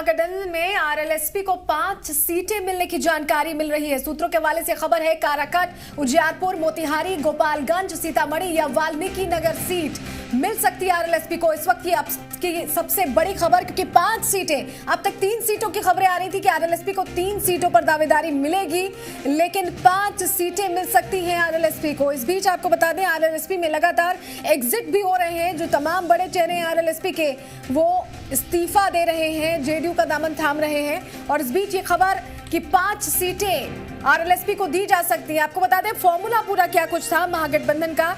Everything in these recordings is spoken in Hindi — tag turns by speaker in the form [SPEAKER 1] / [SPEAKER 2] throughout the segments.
[SPEAKER 1] महागठबंधन में आरएलएसपी को 5 सीटें मिलने की जानकारी मिल रही है। सूत्रों के हवाले से खबर है काराकाट, उजियारपुर, मोतिहारी, गोपालगंज, सीतामढ़ी या वाल्मीकि नगर सीट मिल सकती है आरएलएसपी को। इस वक्त की सबसे बड़ी खबर, क्योंकि 5 सीटें, अब तक 3 सीटों की खबरें आ रही थी कि आरएलएसपी को 3 सीटों पर दावेदारी मिलेगी, लेकिन 5 सीटें मिल सकती हैं आरएलएसपी को। इस बीच आपको बता दें आरएलएसपी में लगातार एग्जिट भी हो रहे हैं। जो तमाम बड़े चेहरे हैं आरएलएसपी के, वो इस्तीफा दे रहे हैं, जेडीयू का दामन थाम रहे हैं। और इस बीच ये खबर कि 5 सीटें आरएलएसपी को दी जा सकती है। आपको बता दें फॉर्मूला पूरा क्या कुछ था महागठबंधन का।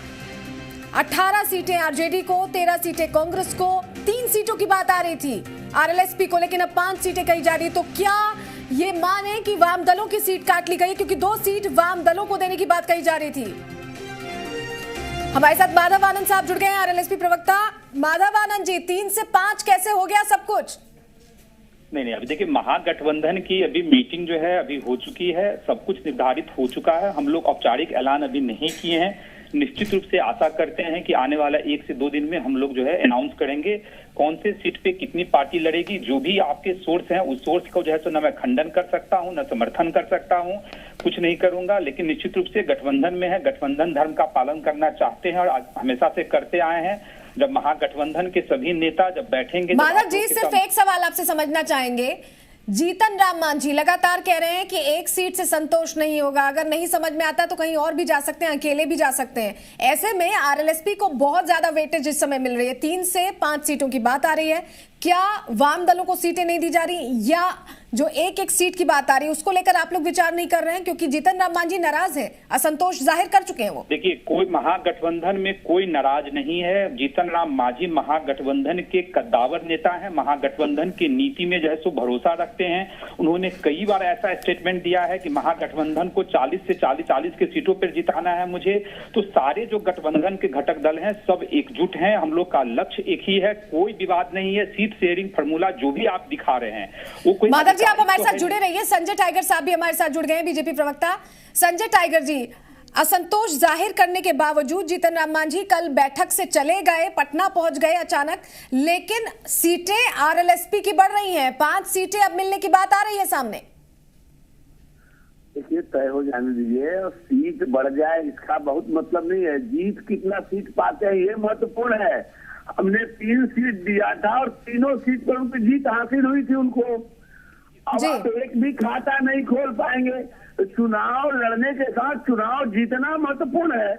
[SPEAKER 1] 18 सीटें आरजेडी को, 13 सीटें कांग्रेस को, 3 सीटों की बात आ रही थी आरएलएसपी को, लेकिन अब 5 सीटें कही जा रही है। तो क्या ये माने कि वाम दलों की सीट काट ली गई, क्योंकि 2 सीट वाम दलों को देने की बात कही जा रही थी। हमारे साथ माधव आनंद साहब जुड़ गए हैं, आरएलएसपी प्रवक्ता। माधव आनंद जी, 3 से 5 कैसे हो गया सब कुछ?
[SPEAKER 2] नहीं, अभी देखिए महागठबंधन की अभी मीटिंग जो है अभी हो चुकी है, सब कुछ निर्धारित हो चुका है। हम लोग औपचारिक ऐलान अभी नहीं किए हैं। निश्चित रूप से आशा करते हैं कि आने वाला 1 से 2 दिन में हम लोग जो है अनाउंस करेंगे कौन से सीट पे कितनी पार्टी लड़ेगी। जो भी आपके सोर्स हैं उस सोर्स को जो है तो न मैं खंडन कर सकता हूं, न समर्थन कर सकता हूं, कुछ नहीं करूंगा। लेकिन निश्चित रूप से गठबंधन में है, गठबंधन धर्म का पालन करना चाहते हैं और हमेशा से करते आए हैं। जब महागठबंधन के सभी नेता जब बैठेंगे,
[SPEAKER 1] माधव जी सिर्फ एक सवाल आपसे समझना चाहेंगे। जीतन राम मांझी लगातार कह रहे हैं कि 1 सीट से संतोष नहीं होगा, अगर नहीं समझ में आता तो कहीं और भी जा सकते हैं, अकेले भी जा सकते हैं। ऐसे में आरएलएसपी को बहुत ज्यादा वेटेज इस समय मिल रही है, 3 से 5 सीटों की बात आ रही है। क्या वाम दलों को सीटें नहीं दी जा रही, या जो एक सीट की बात आ रही है उसको लेकर आप लोग विचार नहीं कर रहे हैं, क्योंकि जीतन राम मांझी नाराज है, असंतोष जाहिर कर चुके हैं वो?
[SPEAKER 2] देखिए, कोई महागठबंधन में कोई नाराज नहीं है। जीतन राम मांझी महागठबंधन के कद्दावर नेता है, महागठबंधन की नीति में जो है सो भरोसा रखते हैं। उन्होंने कई बार ऐसा स्टेटमेंट दिया है कि महागठबंधन को 40 से 40 के सीटों पर जिताना है मुझे। तो सारे जो गठबंधन के घटक दल हैं सब एकजुट हैं, हम लोग का लक्ष्य एक ही है, कोई विवाद नहीं है। सीट शेयरिंग फार्मूला जो भी आप दिखा रहे हैं वो कोई।
[SPEAKER 1] माधव जी आप हमारे साथ जुड़े रहिए। संजय टाइगर साहब भी हमारे साथ जुड़ गए हैं, बीजेपी प्रवक्ता। संजय टाइगर जी, असंतोष जाहिर करने के बावजूद जीतन राम मांझी कल बैठक से चले गए, पटना पहुंच गए अचानक, लेकिन सीटें आरएलएसपी की बढ़ रही हैं, 5 सीटें अब मिलने की बात आ रही है सामने।
[SPEAKER 3] देखिए, तय हो जाने दीजिए और सीट बढ़ जाए इसका बहुत मतलब नहीं है। जीत कितना सीट पाते हैं ये महत्वपूर्ण है। हमने 3 सीट दिया था और तीनों सीट पर उनकी जीत हासिल हुई थी उनको। अब आप एक भी खाता नहीं खोल पाएंगे। तो चुनाव लड़ने के साथ चुनाव जीतना महत्वपूर्ण है।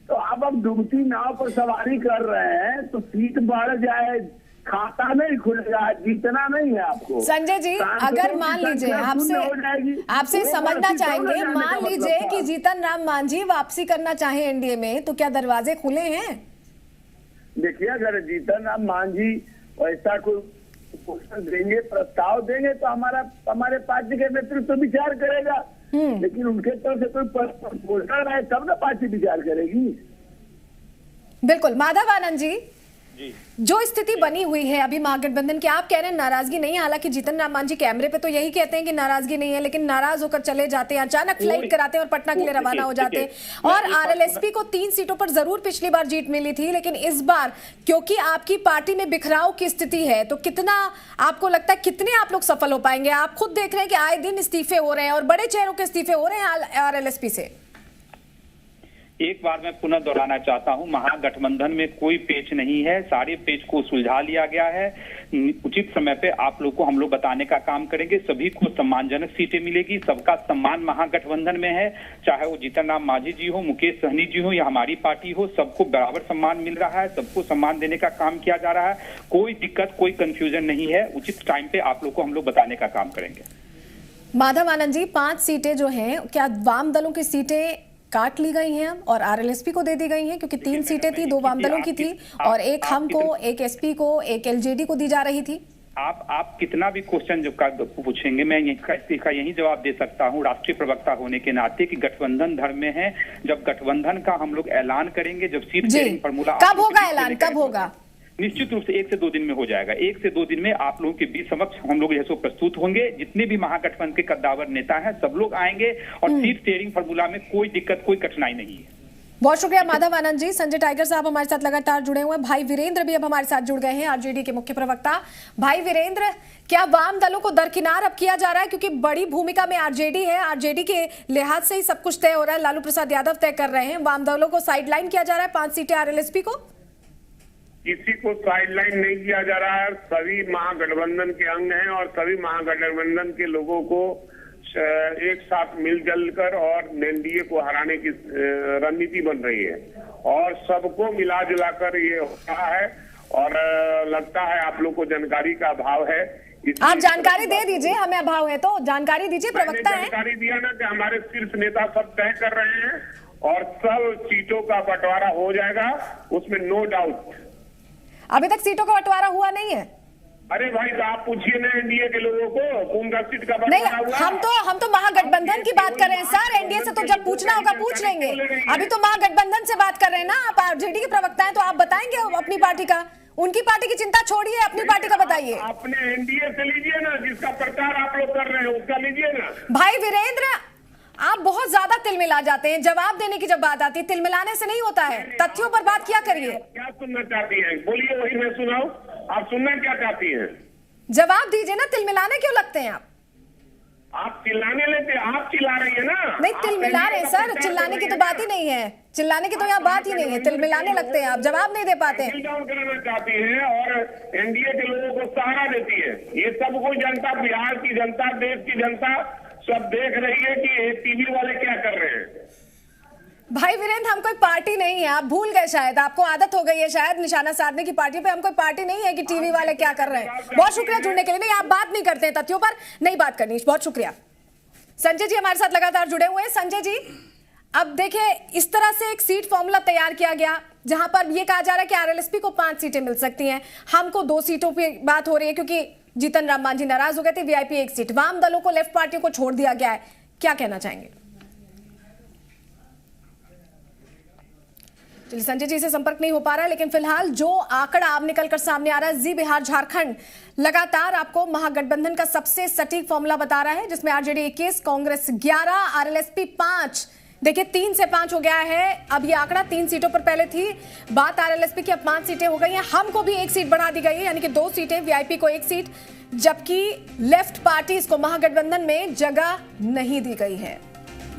[SPEAKER 3] तो आप अब डूबती नाव पर सवारी कर रहे हैं, तो सीट बढ़ जाए, खाता नहीं खुलेगा, जीतना नहीं है आपको।
[SPEAKER 1] संजय जी, अगर मान लीजिए आपसे समझना चाहेंगे, मान लीजिए कि जीतन राम मांझी वापसी करना चाहे एनडीए में, तो क्या दरवाजे खुले हैं?
[SPEAKER 3] देखिए, अगर जीतन राम मांझी ऐसा कोई देंगे, प्रस्ताव देंगे, तो हमारे पार्टी के नेतृत्व विचार करेगा। लेकिन उनके तरफ से कोई प्रपोजल है तब ना पार्टी विचार करेगी।
[SPEAKER 1] बिल्कुल। माधव आनंद जी, जो स्थिति बनी हुई है अभी महागठबंधन की, आप कह रहे हैं नाराजगी नहीं, हालांकि जीतन राम मांझी कैमरे पे तो यही कहते हैं कि नाराजगी नहीं है, लेकिन नाराज होकर चले जाते हैं, अचानक फ्लाइट कराते हैं और पटना के लिए रवाना हो जाते हैं। और आरएलएसपी को 3 सीटों पर जरूर पिछली बार जीत मिली थी, लेकिन इस बार क्योंकि आपकी पार्टी में बिखराव की स्थिति है, तो कितना आपको लगता है कितने आप लोग सफल हो पाएंगे? आप खुद देख रहे हैं कि आए दिन इस्तीफे हो रहे हैं और बड़े चेहरों के इस्तीफे हो रहे हैं आरएलएसपी से।
[SPEAKER 2] एक बार मैं पुनः दोहराना चाहता हूं, महागठबंधन में कोई पेच नहीं है, सारे पेच को सुलझा लिया गया है। उचित समय पे आप लोग को हम लोग बताने का काम करेंगे। सभी को सम्मानजनक सीटें मिलेगी, सबका सम्मान महागठबंधन में है, चाहे वो जीतन राम मांझी जी हो, मुकेश सहनी जी हो या हमारी पार्टी हो, सबको बराबर सम्मान मिल रहा है, सबको सम्मान देने का काम किया जा रहा है। कोई दिक्कत, कोई कंफ्यूजन नहीं है। उचित टाइम पे आप लोग को हम लोग बताने का काम करेंगे।
[SPEAKER 1] माधव आनंद जी, 5 सीटें जो हैं, क्या वाम दलों की सीटें काट ली गई हैं और आरएलएसपी को दे दी गई हैं? क्योंकि 3 सीटें थी, 2 वाम दलों की थी और एक हमको, एक एसपी को, एक एलजेडी को दी जा रही थी।
[SPEAKER 2] आप कितना भी क्वेश्चन जो पूछेंगे, मैं इसका यही जवाब दे सकता हूं राष्ट्रीय प्रवक्ता होने के नाते कि गठबंधन धर्म में है। जब गठबंधन का हम लोग ऐलान करेंगे, जब सीट शेयरिंग फार्मूला,
[SPEAKER 1] कब होगा ऐलान, कब होगा?
[SPEAKER 2] निश्चित रूप से 1 से 2 दिन में हो जाएगा। 1 से 2 दिन में आप लोगों के बीच समक्ष हम लोग जैसे प्रस्तुत होंगे। जितने भी महागठबंधन के कद्दावर नेता हैं सब लोग आएंगे और सीट शेयरिंग फार्मूला में कोई दिक्कत, कोई कठिनाई नहीं है।
[SPEAKER 1] बहुत शुक्रिया माधव आनंद जी। संजय टाइगर साहब हमारे साथ लगातार जुड़े हुए हैं। भाई वीरेंद्र भी अब हमारे साथ जुड़ गए हैं, आरजेडी के मुख्य प्रवक्ता। भाई वीरेंद्र, क्या वाम दलों को दरकिनार अब किया जा रहा है, क्योंकि बड़ी भूमिका में आरजेडी है, आरजेडी के लिहाज से ही सब कुछ तय हो रहा है, लालू प्रसाद यादव तय कर रहे हैं, वाम दलों को साइडलाइन किया जा रहा है 5 सीटें आरएलएसपी को?
[SPEAKER 4] किसी को साइडलाइन नहीं किया जा रहा है। सभी महागठबंधन के अंग हैं और सभी महागठबंधन के लोगों को एक साथ मिलजुल कर और एनडीए को हराने की रणनीति बन रही है और सबको मिला जुला कर ये हो रहा है। और लगता है आप लोग को जानकारी का अभाव है।
[SPEAKER 1] आप जानकारी दे दीजिए, हमें अभाव है तो जानकारी दीजिए, प्रवक्ता है।
[SPEAKER 4] जानकारी दिया ना कि हमारे शीर्ष नेता सब तय कर रहे हैं और सब सीटों का बंटवारा हो जाएगा, उसमें नो डाउट।
[SPEAKER 1] अभी तक सीटों का बंटवारा हुआ नहीं है?
[SPEAKER 4] अरे भाई आप पूछिए ना एनडीए के लोगों को कौन सा सीट का
[SPEAKER 1] नहीं,
[SPEAKER 4] बंटवारा हुआ।
[SPEAKER 1] हम तो महागठबंधन की बात कर रहे हैं सर। एनडीए से तो जब पूछना होगा पूछ लेंगे। अभी तो महागठबंधन से बात कर रहे हैं ना आप। आरजेडी के प्रवक्ता हैं तो आप बताएंगे अपनी पार्टी का। उनकी पार्टी की चिंता छोड़िए, अपनी पार्टी का बताइए।
[SPEAKER 4] अपने एनडीए से लीजिए ना, जिसका प्रचार आप लोग कर रहे हैं उसका लीजिए ना।
[SPEAKER 1] भाई वीरेंद्र, आप बहुत ज्यादा तिलमिला जाते हैं। जवाब देने की जब बात आती है, तिलमिलाने से नहीं होता है, तथ्यों पर बात किया करिए।
[SPEAKER 4] क्या सुनना चाहती हैं बोलिए, वही मैं सुनाऊं। आप सुनना क्या चाहती हैं?
[SPEAKER 1] जवाब दीजिए ना, तिलमिलाने क्यों लगते हैं
[SPEAKER 4] आप चिल्लाने लेते, आप चिल्ला रही है ना।
[SPEAKER 1] नहीं, तिलमिला रहे सर, चिल्लाने की तो बात ही नहीं है, चिल्लाने की तो यहाँ बात ही नहीं है, तिलमिलाने लगते हैं आप, जवाब नहीं दे पाते।
[SPEAKER 4] डाउन कराना चाहती है और एनडीए के लोगों को सहारा देती है। ये सब कोई जनता, बिहार की जनता, देश की जनता सब देख रही है कि टीवी वाले क्या कर रहे हैं।
[SPEAKER 1] भाई वीरेंद्र, हम कोई पार्टी नहीं है, आप भूल गए शायद, आपको आदत हो गई है शायद निशाना साधने की पार्टी पे। हम कोई पार्टी नहीं है कि टीवी वाले क्या कर रहे हैं। बहुत शुक्रिया जुड़ने के लिए। नहीं, आप बात नहीं करते हैं, तथ्यों पर नहीं बात करनी। बहुत शुक्रिया। संजय जी हमारे साथ लगातार जुड़े हुए हैं। संजय जी, अब देखिए, इस तरह से एक सीट फॉर्मूला तैयार किया गया जहां पर यह कहा जा रहा है कि आरएलएसपी को 5 सीटें मिल सकती हैं, हमको 2 सीटों पर बात हो रही है क्योंकि जीतन राम मांझी नाराज हो गए थे, वीआईपी 1 सीट, वाम दलों को, लेफ्ट पार्टियों को छोड़ दिया गया है। क्या कहना चाहेंगे? चलिए, संजय जी से संपर्क नहीं हो पा रहा है, लेकिन फिलहाल जो आंकड़ा अब निकलकर सामने आ रहा है, जी बिहार झारखंड लगातार आपको महागठबंधन का सबसे सटीक फॉर्मूला बता रहा है, जिसमें आरजेडी 21, कांग्रेस 11, आरएलएसपी 5। देखिए 3 से 5 हो गया है। अब ये आंकड़ा 3 सीटों पर पहले थी बात आरएलएसपी की, अब 5 सीटें हो गई हैं। हमको भी 1 सीट बढ़ा दी गई है, यानी कि 2 सीटें, वीआईपी को 1 सीट, जबकि लेफ्ट पार्टीज को महागठबंधन में जगह नहीं दी गई है।